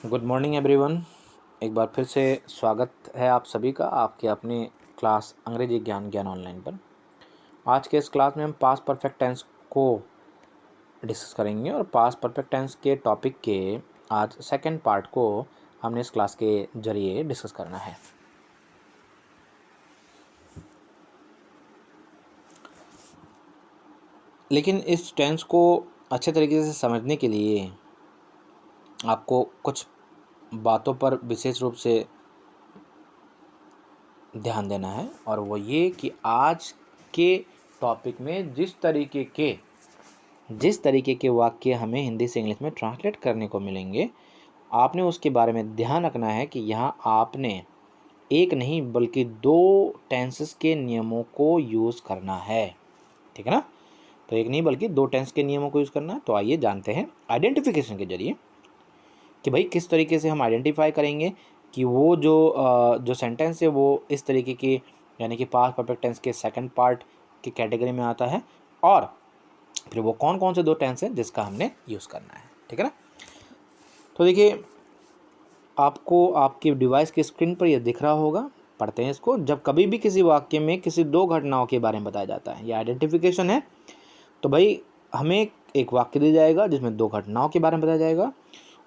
Good morning everyone. एक बार फिर से स्वागत है आप सभी का आपके अपने क्लास अंग्रेजी ज्ञान ऑनलाइन पर। आज के इस क्लास में हम पास्ट परफेक्ट टेंस को डिस्कस करेंगे और पास्ट परफेक्ट टेंस के टॉपिक के आज सेकंड पार्ट को हमने इस क्लास के जरिए डिस्कस करना है। लेकिन इस टेंस को अच्छे तरीके से समझने के लिए आपको कुछ बातों पर विशेष रूप से ध्यान देना है, और वो ये कि आज के टॉपिक में जिस तरीके के वाक्य हमें हिंदी से इंग्लिश में ट्रांसलेट करने को मिलेंगे, आपने उसके बारे में ध्यान रखना है कि यहाँ आपने एक नहीं बल्कि दो टेंसेस के नियमों को यूज़ करना है। ठीक है ना? तो एक नहीं बल्कि दो टेंस के नियमों को यूज़ करना है। तो आइए जानते हैं आइडेंटिफिकेशन के जरिए कि भाई किस तरीके से हम आइडेंटिफाई करेंगे कि वो जो सेंटेंस है वो इस तरीके की, यानी कि पास्ट परफेक्ट टेंस के सेकंड पार्ट की कैटेगरी में आता है, और फिर वो कौन कौन से दो टेंस हैं जिसका हमने यूज़ करना है। ठीक है ना? तो देखिए, आपको आपके डिवाइस की स्क्रीन पर ये दिख रहा होगा। पढ़ते हैं इसको। जब कभी भी किसी वाक्य में किसी दो घटनाओं के बारे में बताया जाता है, ये आइडेंटिफिकेशन है। तो भाई हमें एक वाक्य दिया जाएगा जिसमें दो घटनाओं के बारे में बताया जाएगा,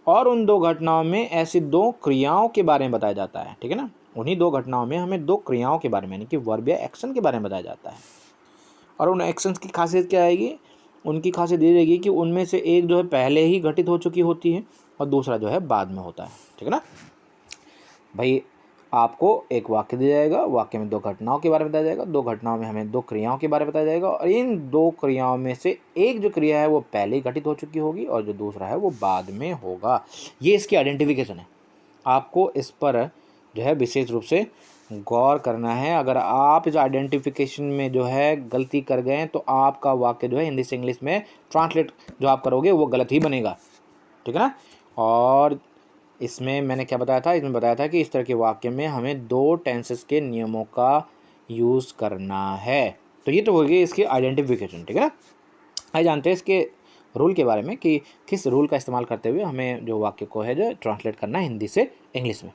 और उन दो घटनाओं में ऐसी दो क्रियाओं के बारे में बताया जाता है। ठीक है ना? उन्हीं दो घटनाओं में हमें दो क्रियाओं के बारे में, यानी कि वर्ब या एक्शन के बारे में बताया जाता है। और उन एक्शंस की खासियत क्या आएगी? उनकी खासियत ये रहेगी कि उनमें से एक जो है पहले ही घटित हो चुकी होती है और दूसरा जो है बाद में होता है। ठीक है ना? भाई आपको एक वाक्य दिया जाएगा, वाक्य में दो घटनाओं के बारे में बताया जाएगा, दो घटनाओं में हमें दो क्रियाओं के बारे में बताया जाएगा, और इन दो क्रियाओं में से एक जो क्रिया है वो पहले ही घटित हो चुकी होगी और जो दूसरा है वो बाद में होगा। ये इसकी आइडेंटिफिकेशन है। आपको इस पर जो है विशेष रूप से गौर करना है। अगर आप इस आइडेंटिफिकेशन में जो है गलती कर गए तो आपका वाक्य जो है हिंदी से इंग्लिश में ट्रांसलेट जो आप करोगे वो गलत ही बनेगा। ठीक है ना? और इसमें मैंने क्या बताया था? इसमें बताया था कि इस तरह के वाक्य में हमें दो टेंसेस के नियमों का यूज़ करना है। तो ये तो हो गई इसकी आइडेंटिफिकेशन। ठीक है ना? आइए जानते हैं इसके रूल के बारे में कि किस रूल का इस्तेमाल करते हुए हमें जो वाक्य को है जो ट्रांसलेट करना है हिंदी से इंग्लिश में।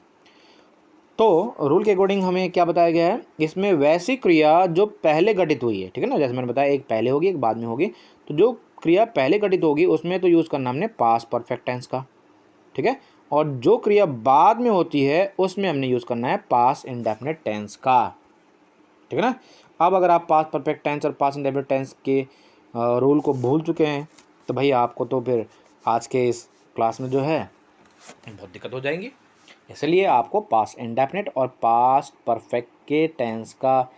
तो रूल के अकॉर्डिंग हमें क्या बताया गया है? इसमें वैसी क्रिया जो पहले घटित हुई है, ठीक है ना, जैसे मैंने बताया एक पहले होगी एक बाद में होगी, तो जो क्रिया पहले घटित होगी उसमें तो यूज़ करना हमने पास्ट परफेक्ट टेंस का। ठीक है? और जो क्रिया बाद में होती है उसमें हमने यूज़ करना है पास्ट इंडेफिनिट टेंस का। ठीक है ना? अब अगर आप पास्ट परफेक्ट टेंस और पास्ट इंडेफिनिट टेंस के रूल को भूल चुके हैं तो भाई आपको तो फिर आज के इस क्लास में जो है बहुत दिक्कत हो जाएंगी। इसलिए आपको पास्ट इंडेफिनिट और पास्ट परफेक्ट के टेंस का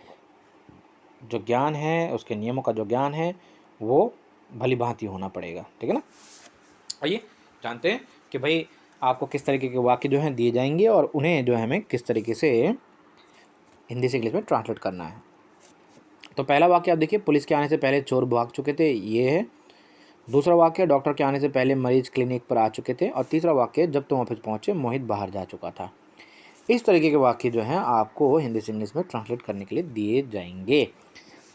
जो ज्ञान है, उसके नियमों का जो ज्ञान है, वो भली भांति होना पड़ेगा। ठीक है ना? आइए जानते हैं कि भाई आपको किस तरीके के वाक्य जो हैं दिए जाएंगे और उन्हें जो है हमें किस तरीके से हिंदी से इंग्लिश में ट्रांसलेट करना है। तो पहला वाक्य आप देखिए, पुलिस के आने से पहले चोर भाग चुके थे, ये है। दूसरा वाक्य, डॉक्टर के आने से पहले मरीज क्लिनिक पर आ चुके थे, और तीसरा वाक्य, जब तुम ऑफिस पहुंचे मोहित बाहर जा चुका था। इस तरीके के वाक्य जो हैं आपको हिंदी से इंग्लिश में ट्रांसलेट करने के लिए दिए जाएंगे।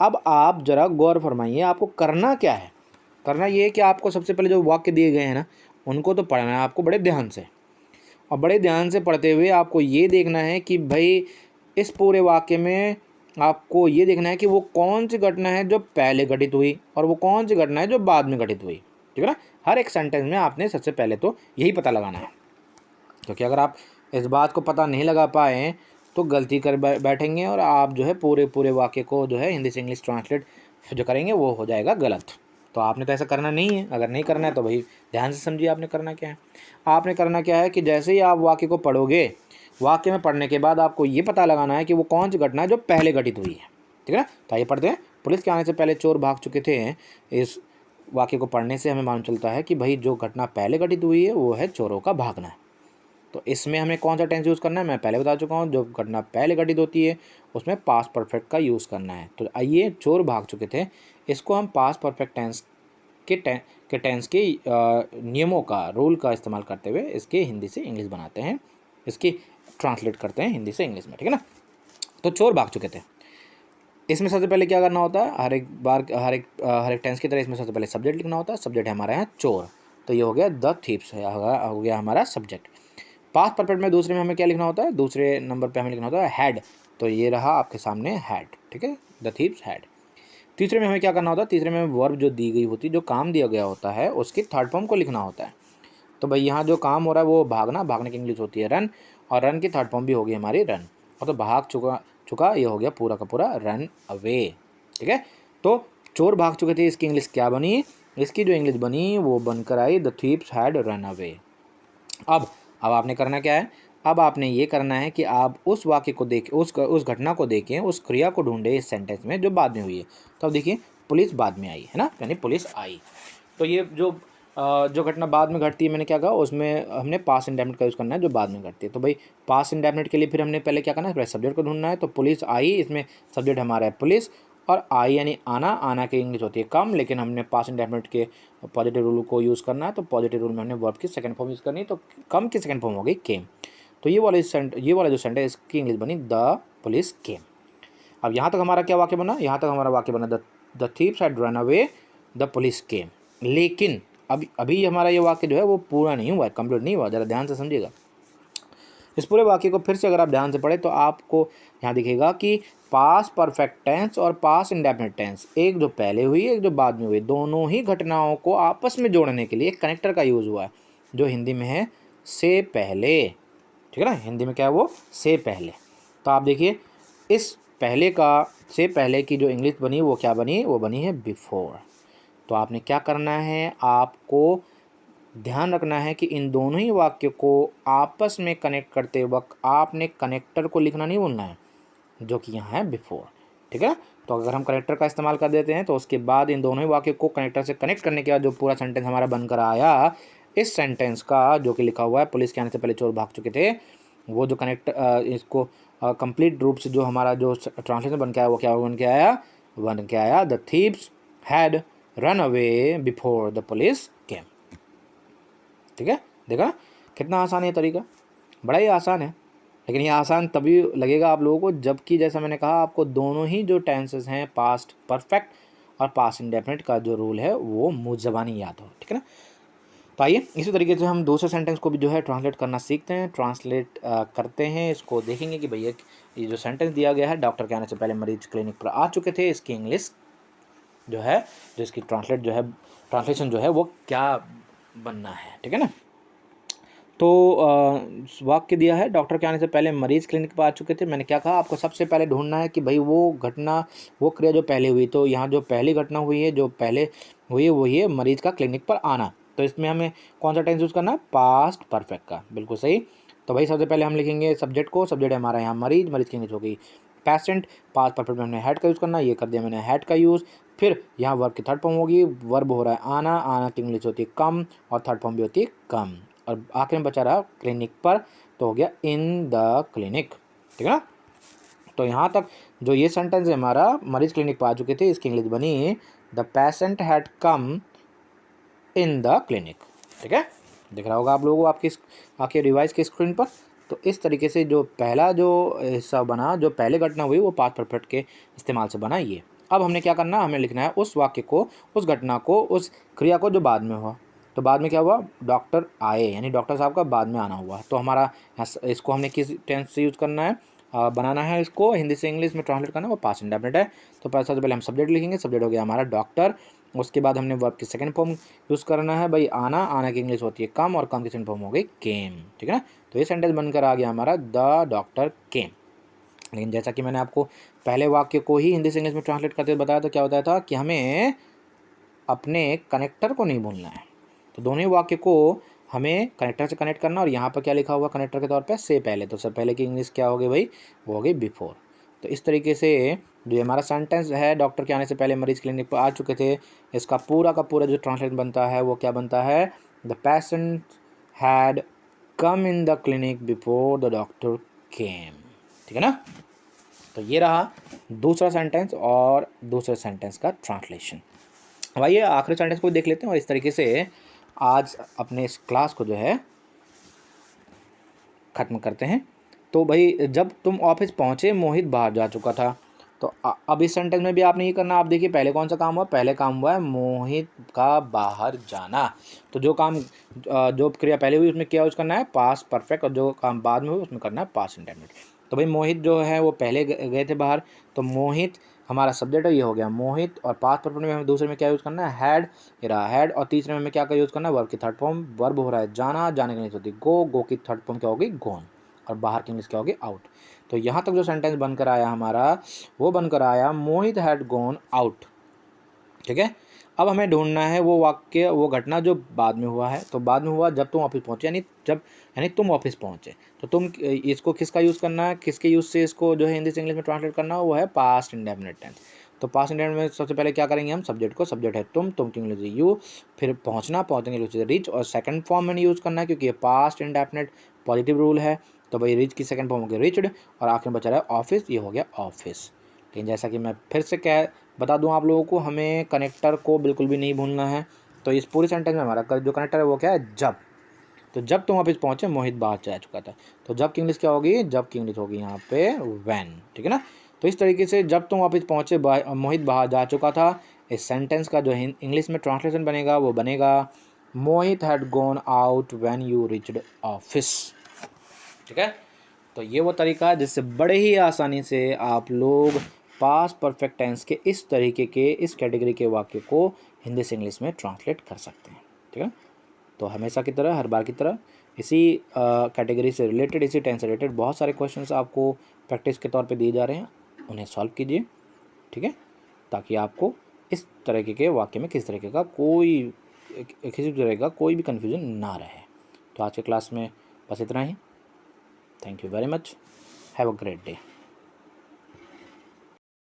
अब आप ज़रा गौर फरमाइए, आपको करना क्या है? करना ये है कि आपको सबसे पहले जो वाक्य दिए गए हैं ना, उनको तो पढ़ना है आपको बड़े ध्यान से, और बड़े ध्यान से पढ़ते हुए आपको ये देखना है कि भाई इस पूरे वाक्य में आपको ये देखना है कि वो कौन सी घटना है जो पहले घटित हुई और वो कौन सी घटना है जो बाद में घटित हुई। ठीक है ना? हर एक सेंटेंस में आपने सबसे पहले तो यही पता लगाना है, क्योंकि अगर आप इस बात को पता नहीं लगा पाए तो गलती कर बैठेंगे और आप जो है पूरे वाक्य को जो है हिंदी से इंग्लिश ट्रांसलेट जो करेंगे वो हो जाएगा गलत। तो आपने तो ऐसा करना नहीं है। अगर नहीं करना है तो भाई ध्यान से समझिए आपने करना क्या है। आपने करना क्या है कि जैसे ही आप वाक्य को पढ़ोगे, वाक्य में पढ़ने के बाद आपको ये पता लगाना है कि वो कौन सी घटना है जो पहले घटित हुई है। ठीक है ना? तो आइए पढ़ते हैं। पुलिस के आने से पहले चोर भाग चुके थे। इस वाक्य को पढ़ने से हमें मालूम चलता है कि भाई जो घटना पहले घटित हुई है वो है चोरों का भागना। तो इसमें हमें कौन सा टेंस यूज़ करना है? मैं पहले बता चुका हूँ, जो घटना पहले घटित होती है उसमें पास्ट परफेक्ट का यूज़ करना है। तो आइए, चोर भाग चुके थे, इसको हम पास्ट परफेक्ट टेंस के टेंस के नियमों का, रूल का इस्तेमाल करते हुए इसके हिंदी से इंग्लिश बनाते हैं, इसकी ट्रांसलेट करते हैं हिंदी से इंग्लिश में। ठीक है ना? तो चोर भाग चुके थे, इसमें सबसे पहले क्या करना होता है? हर एक टेंस की तरह इसमें सबसे पहले सब्जेक्ट लिखना होता है। सब्जेक्ट है हमारे यहाँ चोर, तो ये हो गया द थीव्स, हो गया हमारा सब्जेक्ट। पास्ट परफेक्ट में दूसरे में हमें क्या लिखना होता है, दूसरे नंबर पे हमें लिखना होता है हैड, तो ये रहा आपके सामने हैड, ठीक है, द थीव्स हैड। तीसरे में हमें क्या करना होता है, तीसरे में वर्ब जो दी गई होती है, जो काम दिया गया होता है, उसकी थर्ड फॉर्म को लिखना होता है। तो भाई यहाँ जो काम हो रहा है वो भागना, भागने की इंग्लिश होती है रन, और रन की थर्ड फॉर्म भी होगी हमारी रन, और तो भाग चुका चुका ये हो गया पूरा का पूरा रन अवे, ठीक है। तो चोर भाग चुके थे, इसकी इंग्लिश क्या बनी, इसकी जो इंग्लिश बनी वो बनकर आई the thieves had run away. अब आपने करना क्या है, अब आपने ये करना है कि आप उस वाक्य को देखें, उस घटना को देखें, उस क्रिया को ढूंढें इस सेंटेंस में जो बाद में हुई है। तो अब देखिए पुलिस बाद में आई है ना, यानी पुलिस आई। तो ये जो घटना बाद में घटती है, मैंने क्या कहा, उसमें हमने पास्ट इंडेफिनिट का यूज़ करना है जो बाद में घटती है। तो भाई पास्ट इंडेफिनिट के लिए फिर हमने पहले क्या करना है, पहले सब्जेक्ट को ढूंढना है। तो पुलिस आई, इसमें सब्जेक्ट हमारा है पुलिस, और आई यानी आना, आना की इंग्लिश होती है कम, लेकिन हमने पास्ट इंडेफिनिट के पॉजिटिव रूल को यूज़ करना है। तो पॉजिटिव रूल में हमने वर्ब की सेकंड फॉर्म यूज़ करनी है, तो कम की सेकंड फॉर्म हो गई केम। तो ये वाला जो सेंटेंस इसकी इंग्लिश बनी द पुलिस केम। अब यहाँ तक हमारा क्या वाक्य बना, यहाँ तक हमारा वाक्य बना the thieves had run away the police केम। लेकिन अभी हमारा ये वाक्य जो है वो पूरा नहीं हुआ है, कंप्लीट नहीं हुआ, ज़रा ध्यान से समझिएगा। इस पूरे वाक्य को फिर से अगर आप ध्यान से पढ़ें तो आपको यहाँ दिखेगा कि पास्ट परफेक्ट टेंस और पास्ट इंडेफिनिट टेंस, एक जो पहले हुई है एक जो बाद में हुई, दोनों ही घटनाओं को आपस में जोड़ने के लिए एक कनेक्टर का यूज़ हुआ है, जो हिंदी में है से पहले, ठीक है ना, हिंदी में क्या है वो से पहले। तो आप देखिए इस पहले का, से पहले की जो इंग्लिश बनी वो क्या बनी, वो बनी है बिफोर। तो आपने क्या करना है, आपको ध्यान रखना है कि इन दोनों ही वाक्य को आपस में कनेक्ट करते वक्त आपने कनेक्टर को लिखना नहीं भूलना है, जो कि यहाँ है बिफोर, ठीक है। तो अगर हम कनेक्टर का इस्तेमाल कर देते हैं तो उसके बाद इन दोनों ही वाक्य को कनेक्टर से कनेक्ट करने के बाद जो पूरा सेंटेंस हमारा बनकर आया, इस सेंटेंस का जो कि लिखा हुआ है पुलिस के आने से पहले चोर भाग चुके थे, वो जो कनेक्ट इसको कंप्लीट रूप से जो हमारा जो ट्रांसलेशन बन के आया वो क्या बन के आया the thieves had run away before the police केम, ठीक है। देखा कितना आसान है तरीका, बड़ा ही आसान है। लेकिन ये आसान तभी लगेगा आप लोगों को जबकि जैसा मैंने कहा आपको दोनों ही जो टेंसेस हैं पास्ट परफेक्ट और पास्ट इंडेफिनिट का जो रूल है वो मुँह ज़बानी याद हो, ठीक है ना। तो आइए इसी तरीके से हम दूसरे सेंटेंस को भी जो है ट्रांसलेट करना सीखते हैं, ट्रांसलेट करते हैं, इसको देखेंगे कि भैया ये जो सेंटेंस दिया गया है, डॉक्टर के आने से पहले मरीज क्लिनिक पर आ चुके थे, इसकी इंग्लिश जो है, जो इसकी ट्रांसलेशन जो है वो क्या बनना है, ठीक है ना। तो वाक्य दिया है डॉक्टर के आने से पहले मरीज़ क्लिनिक पर आ चुके थे। मैंने क्या कहा, आपको सबसे पहले ढूंढना है कि भाई वो घटना, वो क्रिया जो पहले हुई, तो यहाँ जो पहली घटना हुई है, जो पहले हुई है वही है मरीज़ का क्लिनिक पर आना। तो इसमें हमें कौन सा टेंस यूज़ करना है, पास्ट परफेक्ट का, बिल्कुल सही। तो भाई सबसे पहले हम लिखेंगे सब्जेक्ट को, सब्जेक्ट है हमारा यहाँ मरीज़, मरीज़ की इंग्लिश हो गई पेशेंट, पास्ट परफेक्ट में हमने हैड का यूज़ करना, ये कर दिया मैंने हैड का यूज़। फिर यहाँ वर्ब की थर्ड फॉर्म होगी, वर्ब हो रहा है आना, आना की इंग्लिश होती है कम, और थर्ड फॉर्म भी होती है कम, और आखिर में बचा रहा क्लिनिक पर, तो हो गया इन द क्लिनिक, ठीक है ना। तो यहाँ तक जो ये सेंटेंस है हमारा, मरीज क्लिनिक पर आ चुके थे, इसकी इंग्लिश बनी the patient had come in the clinic, ठीक है। दिख रहा होगा आप लोगों को आपके डिवाइस की स्क्रीन पर। तो इस तरीके से जो पहला जो हिस्सा बना, जो पहले घटना हुई वो पास्ट परफेक्ट के इस्तेमाल से बना ये। अब हमने क्या करना, हमें लिखना है उस वाक्य को, उस घटना को, उस क्रिया को जो बाद में हुआ। तो बाद में क्या हुआ, डॉक्टर आए, यानी डॉक्टर साहब का बाद में आना हुआ। तो हमारा इसको हमने किस टेंस से यूज़ करना है, बनाना है, इसको हिंदी से इंग्लिश में ट्रांसलेट करना है, वो पास्ट इंडेफिनिट है। तो सबसे पहले हम सब्जेक्ट लिखेंगे, सब्जेक्ट हो गया हमारा डॉक्टर, उसके बाद हमने वर्ब की सेकंड फॉर्म यूज़ करना है भाई आना, आना की इंग्लिश होती है कम, और कम की सेकंड फॉर्म हो गई केम, ठीक है ना। तो ये सेंटेंस बनकर आ गया हमारा द डॉक्टर केम। लेकिन जैसा कि मैंने आपको पहले वाक्य को ही हिंदी से इंग्लिश में ट्रांसलेट करते हुए बताया, तो क्या बताया था कि हमें अपने कनेक्टर को नहीं भूलना है। तो दोनों ही वाक्य को हमें कनेक्टर से कनेक्ट करना, और यहाँ पर क्या लिखा हुआ कनेक्टर के तौर पे से पहले, तो से पहले की इंग्लिश क्या हो गई भाई, वो हो गई बिफोर। तो इस तरीके से जो हमारा सेंटेंस है डॉक्टर के आने से पहले मरीज क्लिनिक पर आ चुके थे, इसका पूरा का पूरा जो ट्रांसलेशन बनता है वो क्या बनता है, the patient had come in the clinic before the doctor केम, ठीक है ना। तो ये रहा दूसरा सेंटेंस और दूसरे सेंटेंस का ट्रांसलेशन। अब आइए आखिरी सेंटेंस को देख लेते हैं, और इस तरीके से आज अपने इस क्लास को जो है ख़त्म करते हैं। तो भाई जब तुम ऑफिस पहुँचे मोहित बाहर जा चुका था, तो अब इस सेंटेंस में भी आपने ये करना, आप देखिए पहले कौन सा काम हुआ, पहले काम हुआ है मोहित का बाहर जाना। तो जो काम जो क्रिया पहले हुई उसमें क्या यूज़ करना है, पास्ट परफेक्ट, और जो काम बाद में हुई उसमें करना है पास्ट इंडेफिनिट। तो भाई मोहित जो है वो पहले गए थे बाहर, तो मोहित हमारा सब्जेक्ट है, ये हो गया मोहित, और पास्ट परफेक्ट में हमें दूसरे में क्या यूज़ करना है, हैड, ये रहा हैड, और तीसरे में हमें क्या का यूज़ करना है, वर्ब की थर्ड फॉर्म, वर्ब हो रहा है जाना, जाने की इंग्लिश होती है गो, गो की थर्ड फॉर्म क्या होगी, गोन, और बाहर की इंग्लिश क्या होगी, आउट। तो यहाँ तक जो सेंटेंस बनकर आया हमारा, वो बनकर आया मोहित हैड गॉन आउट। ठीक है, अब हमें ढूंढना है वो वाक्य, वो घटना जो बाद में हुआ है। तो बाद में हुआ जब तुम ऑफिस पहुंचे, यानी तुम ऑफिस पहुंचे। तो तुम इसको किसका यूज़ करना है, किसके यूज़ से इसको जो है हिंदी से इंग्लिश में ट्रांसलेट करना है, वो है पास्ट इंडेफिनिट टेंस। तो पास्ट इंडेफिनिट में सबसे पहले क्या करेंगे हम, सब्जेक्ट को, सब्जेक्ट है तुम की इंग्लिश यू, फिर पहुंचना, पहुंचने की इंग्लिश रीच, और सेकंड फॉर्म में यूज़ करना है क्योंकि ये पास्ट इंडेफिनिट पॉजिटिव रूल है। तो भाई रीच की सेकंड फॉर्म हो गई रीच्ड, और आखिर में बचा रहा है ऑफिस, ये हो गया ऑफिस। लेकिन जैसा कि मैं फिर से बता दूं आप लोगों को, हमें कनेक्टर को बिल्कुल भी नहीं भूलना है। तो इस पूरी सेंटेंस में हमारा जो कनेक्टर है वो क्या है, जब। तो जब तुम ऑफिस पहुंचे मोहित बाहर जा चुका था। तो जब की इंग्लिश क्या होगी, जब की इंग्लिश होगी यहाँ पे व्हेन। ठीक है ना। तो इस तरीके से जब तुम ऑफिस पहुंचे मोहित बाहर जा चुका था, इस सेंटेंस का जो इंग्लिश में ट्रांसलेशन बनेगा वो बनेगा Mohit had gone out when you reached office. ठीक है। तो ये वो तरीका है जिससे बड़े ही आसानी से आप लोग पास्ट परफेक्ट टेंस के इस तरीके के, इस कैटेगरी के वाक्य को हिंदी से इंग्लिश में ट्रांसलेट कर सकते हैं। ठीक है। तो हमेशा की तरह, हर बार की तरह, इसी कैटेगरी से रिलेटेड, इसी टेंस से रिलेटेड बहुत सारे क्वेश्चंस आपको प्रैक्टिस के तौर पे दिए जा रहे हैं, उन्हें सॉल्व कीजिए। ठीक है, ताकि आपको इस तरीके के वाक्य में किसी तरह का कोई भी कन्फ्यूजन ना रहे। तो आज के क्लास में बस इतना ही। Thank you very much. Have a great day.